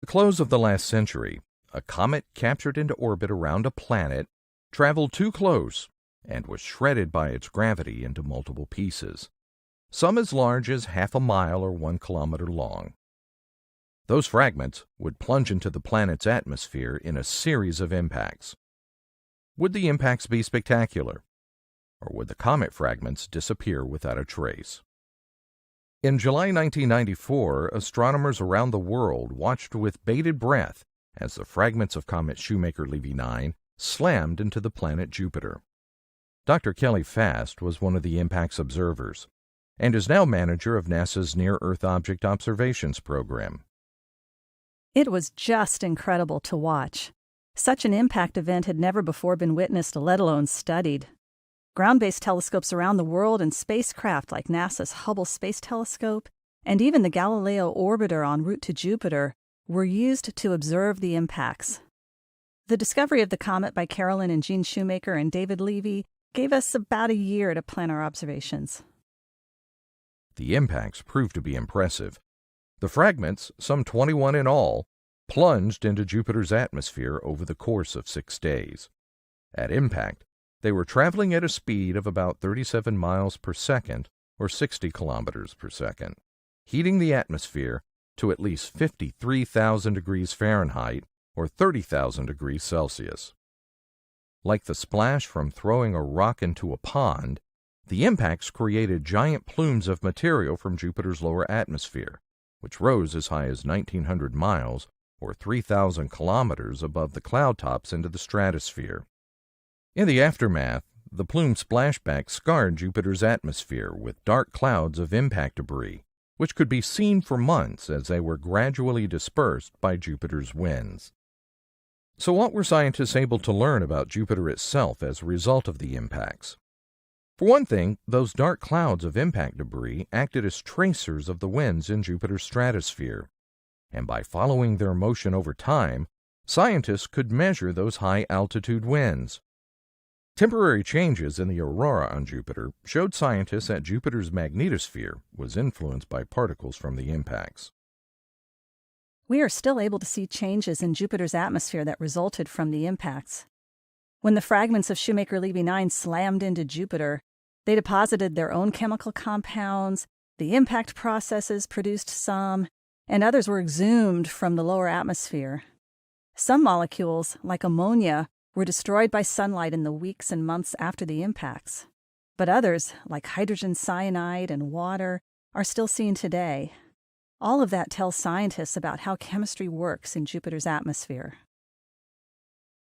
close of the last century, a comet captured into orbit around a planet traveled too close and was shredded by its gravity into multiple pieces, some as large as half a mile or 1 kilometer long. Those fragments would plunge into the planet's atmosphere in a series of impacts. Would the impacts be spectacular, or would the comet fragments disappear without a trace? In July 1994, astronomers around the world watched with bated breath as the fragments of Comet Shoemaker-Levy 9 slammed into the planet Jupiter. Dr. Kelly Fast was one of the impact's observers and is now manager of NASA's Near-Earth Object Observations program. It was just incredible to watch. Such an impact event had never before been witnessed, let alone studied. Ground-based telescopes around the world and spacecraft like NASA's Hubble Space Telescope and even the Galileo orbiter en route to Jupiter were used to observe the impacts. The discovery of the comet by Carolyn and Jean Shoemaker and David Levy gave us about a year to plan our observations. The impacts proved to be impressive. The fragments, some 21 in all, plunged into Jupiter's atmosphere over the course of 6 days. At impact, they were traveling at a speed of about 37 miles per second, or 60 kilometers per second, heating the atmosphere to at least 53,000 degrees Fahrenheit, or 30,000 degrees Celsius. Like the splash from throwing a rock into a pond, the impacts created giant plumes of material from Jupiter's lower atmosphere, which rose as high as 1,900 miles, or 3,000 kilometers above the cloud tops into the stratosphere. In the aftermath, the plume splashback scarred Jupiter's atmosphere with dark clouds of impact debris, which could be seen for months as they were gradually dispersed by Jupiter's winds. So what were scientists able to learn about Jupiter itself as a result of the impacts? For one thing, those dark clouds of impact debris acted as tracers of the winds in Jupiter's stratosphere, and by following their motion over time, scientists could measure those high-altitude winds. Temporary changes in the aurora on Jupiter showed scientists that Jupiter's magnetosphere was influenced by particles from the impacts. We are still able to see changes in Jupiter's atmosphere that resulted from the impacts. When the fragments of Shoemaker-Levy 9 slammed into Jupiter, they deposited their own chemical compounds, the impact processes produced some, and others were exhumed from the lower atmosphere. Some molecules, like ammonia, were destroyed by sunlight in the weeks and months after the impacts. But others, like hydrogen cyanide and water, are still seen today. All of that tells scientists about how chemistry works in Jupiter's atmosphere.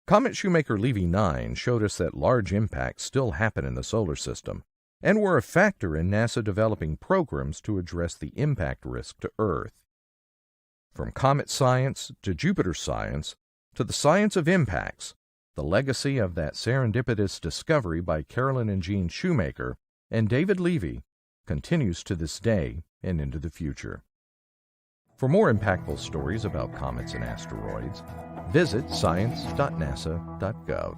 Comet Shoemaker-Levy 9 showed us that large impacts still happen in the solar system and were a factor in NASA developing programs to address the impact risk to Earth. From comet science to Jupiter science to the science of impacts, the legacy of that serendipitous discovery by Carolyn and Jean Shoemaker and David Levy continues to this day and into the future. For more impactful stories about comets and asteroids, visit science.nasa.gov.